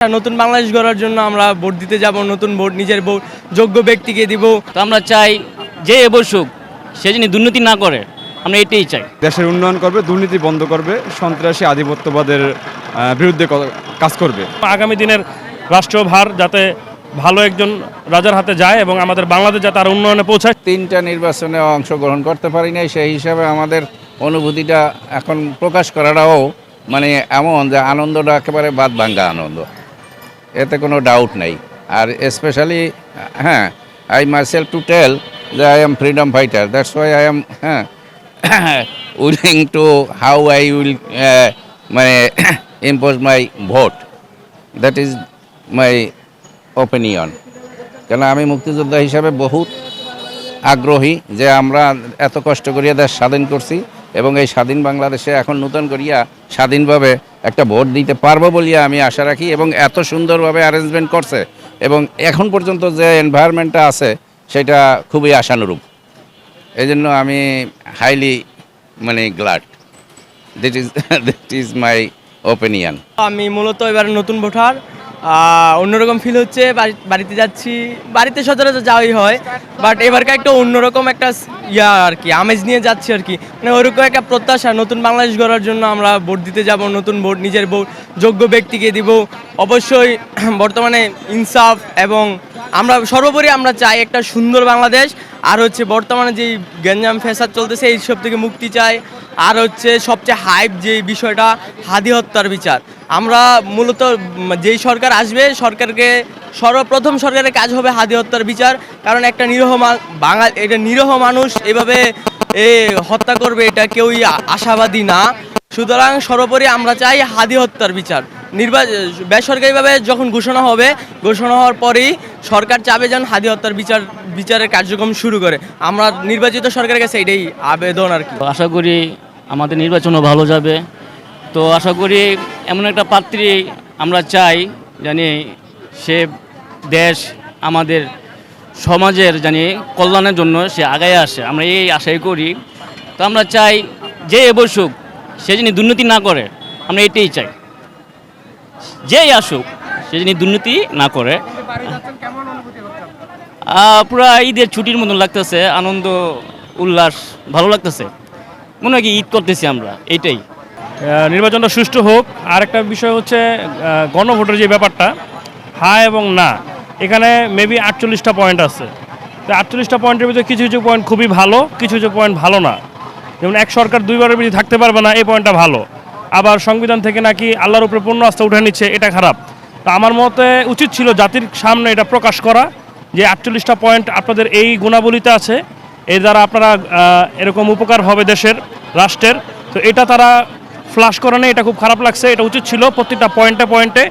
নতুন বাংলাদেশ গড়ার জন্য আমরা ভোট দিতে যাব, নতুন ভোট নিজের ভোট যোগ্য ব্যক্তিকে দিব। তো আমরা চাই যে বসুক সে যিনি দুর্নীতি না করে, আমরা এটাই চাই। দেশের উন্নয়ন করবে, দুর্নীতি বন্ধ করবে, সন্ত্রাসী আধিপত্যবাদের বিরুদ্ধে কাজ করবে। আগামী দিনের রাষ্ট্রভার যাতে ভালো একজন রাজার হাতে যায় এবং আমাদের বাংলাদেশ যাতে আরো উন্নয়নে পৌঁছায়। তিনটা নির্বাচনে অংশগ্রহণ করতে পারি নাই, সেই হিসাবে আমাদের অনুভূতিটা এখন প্রকাশ করাটাও মানে এমন যে আনন্দটা একেবারে বাদ ভাঙ্গা আনন্দ, এতে কোনো ডাউট নাই। আর specially I myself to tell যে I am freedom fighter, that's why I am willing to how I will মানে impose my vote, that is my opinion. কেন আমি মুক্তিযোদ্ধা হিসাবে বহুত আগ্রহী যে আমরা এত কষ্ট করিয়া দেশ স্বাধীন করছি এবং এই স্বাধীন বাংলাদেশে এখন নতুন করিয়া স্বাধীনভাবে একটা ভোট দিতে পারবো বলিয়া আমি আশা রাখি। এবং এত সুন্দরভাবে অ্যারেঞ্জমেন্ট করছে এবং এখন পর্যন্ত যে এনভায়রনমেন্টটা আছে সেটা খুবই আশানুরূপ। এই জন্য আমি হাইলি মানে glad, that is my opinion. আমি মূলত এবার নতুন ভোটার, অন্যরকম ফিল হচ্ছে। বাড়িতে যাচ্ছি, বাড়িতে সচরাচর যাওয়াই হয়, বাট এবারকার একটা অন্যরকম একটা আর কি আমেজ নিয়ে যাচ্ছি আর কি। মানে ওরকম একটা প্রত্যাশা, নতুন বাংলাদেশ গড়ার জন্য আমরা ভোট দিতে যাব, নতুন ভোট নিজের ভোট যোগ্য ব্যক্তিকে দিব। অবশ্যই বর্তমানে ইনসাফ এবং আমরা সর্বোপরি আমরা চাই একটা সুন্দর বাংলাদেশ। আর হচ্ছে বর্তমানে যেই গ্যাঞ্জাম ফ্যাসাদ চলতেছে এই সব থেকে মুক্তি চাই। আর হচ্ছে সবচেয়ে হাইপ যে বিষয়টা হাদি হত্যার বিচার। আমরা মূলত যেই সরকার আসবে সরকারকে সর্বপ্রথম সরকারের কাজ হবে হাদি হত্যার বিচার। কারণ একটা নিরীহ মানুষ এভাবে হত্যা করবে এটা কেউই আশাবাদী না। সুতরাং সর্বোপরি আমরা চাই হাদি হত্যার বিচার। বেসরকারিভাবে যখন ঘোষণা হবে, ঘোষণা হওয়ার পরেই সরকার চাবে যেন হাদি হত্যার বিচারের কার্যক্রম শুরু করে। আমরা নির্বাচিত সরকারের কাছে এটাই আবেদন আর কি। আশা করি আমাদের নির্বাচনও ভালো যাবে। তো আশা করি এমন একটা পাত্রী আমরা চাই জানি সে দেশ আমাদের সমাজের জানি কল্যাণের জন্য সে আগায় আসে, আমরা এই আশাই করি। তো আমরা চাই যে বসুক সে যিনি দুর্নীতি না করে, আমরা এটাই চাই। যেই আসুক সে যিনি দুর্নীতি না করে। পুরা ঈদের ছুটির মতন লাগতেছে, আনন্দ উল্লাস ভালো লাগতেছে, মনে হয় কি ঈদ করতেছি আমরা, এইটাই। নির্বাচনটা সুষ্ঠু হোক। আর একটা বিষয় হচ্ছে গণভোটের যে ব্যাপারটা, হ্যাঁ এবং না, এখানে মেবি 48টা পয়েন্ট আছে। তো 48টা পয়েন্টের ভিতরে কিছু কিছু পয়েন্ট খুবই ভালো, কিছু কিছু পয়েন্ট ভালো না। যেমন এক সরকার দুইবারের বেশি থাকতে পারবে না, এই পয়েন্টটা ভালো। আবার সংবিধান থেকে নাকি আল্লাহর উপরে পূর্ণ আস্থা উঠে নিচ্ছে, এটা খারাপ। তো আমার মতে উচিত ছিল জাতির সামনে এটা প্রকাশ করা যে 48টা পয়েন্ট আপনাদের এই গুণাবলীতে আছে, এর দ্বারা আপনারা এরকম উপকার হবে দেশের, রাষ্ট্রের। তো এটা তারা ফ্লাশ করে নেই, এটা খুব খারাপ লাগছে। এটা উচিত ছিল প্রত্যেকটা পয়েন্টে পয়েন্টে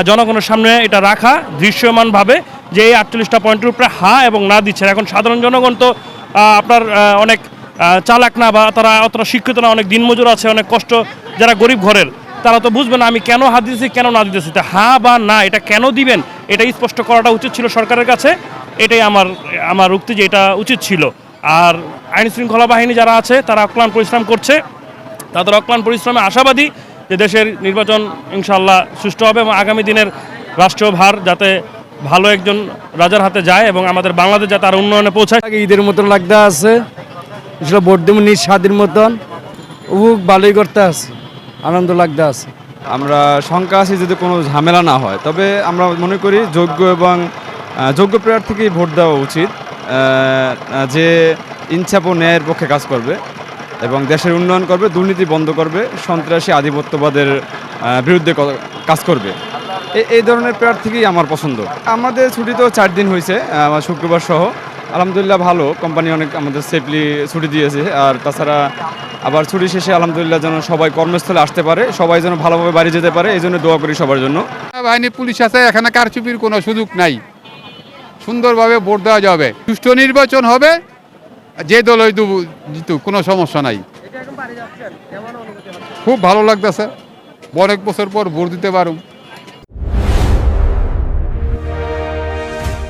জনগণের সামনে এটা রাখা দৃশ্যমানভাবে যে এই 48টা পয়েন্টের উপরে হ্যাঁ এবং না দিচ্ছে। এখন সাধারণ জনগণ তো আপনার অনেক চালাক না, বা তারা অতটা শিক্ষিত না, অনেক দিনমজুর আছে, অনেক কষ্ট যারা গরিব ঘরের, তারা তো বুঝবে না আমি কেন হাত দিতেছি কেন না দিতেছি। তা হ্যাঁ বা না এটা কেন দিবেন এটা স্পষ্ট করাটা উচিত ছিল সরকারের কাছে। এটাই আমার উক্তি যে এটা উচিত ছিল। আর আইন শৃঙ্খলা বাহিনী যারা আছে তারা অক্লান্ত পরিশ্রম করছে, তাদের অক্লান্ত পরিশ্রমে আশাবাদী যে দেশের নির্বাচন ইনশাআল্লাহ সুষ্ঠু হবে এবং আগামী দিনের রাষ্ট্রভার যাতে ভালো একজন রাজার হাতে যায় এবং আমাদের বাংলাদেশ যাতে আরো উন্নয়নে পৌঁছায়। ঈদের মতন লাগতে আছে, ভোট দেবো নিজ স্বাধীন মতন, ভালোই করতে আছে, আনন্দ লাগতে আছে। আমরা শঙ্কা আছি যদি কোনো ঝামেলা না হয়, তবে আমরা মনে করি যোগ্য এবং যোগ্য প্রার্থীকেই ভোট দেওয়া উচিত, যে ইনসাফ ও ন্যায়ের পক্ষে কাজ করবে এবং দেশের উন্নয়ন করবে, দুর্নীতি বন্ধ করবে, সন্ত্রাসী আধিপত্যবাদের বিরুদ্ধে কাজ করবে। এই ধরনের প্রার্থীকেই আমার পছন্দ। আমাদের ছুটি তো 4 দিন হয়েছে, শুক্রবার সহ। আলহামদুলিল্লাহ ভালো, কোম্পানি অনেক আমাদের সেফলি ছুটি দিয়েছে। আর তাছাড়া আবার ছুটি শেষে আলহামদুলিল্লাহ যেন সবাই কর্মস্থলে আসতে পারে, সবাই যেন ভালোভাবে বাড়ি যেতে পারে, এই জন্য দোয়া করি সবার জন্য। বাহিনী পুলিশ আছে, এখানে কারচুপির কোনো সুযোগ নাই, সুন্দরভাবে ভোট দেওয়া যাবে, সুষ্ঠু নির্বাচন হবে, যে দলই জিতুক কোনো সমস্যা নাই। খুব ভালো লাগতেছে, অনেক বছর পর ভোট দিতে পারুম।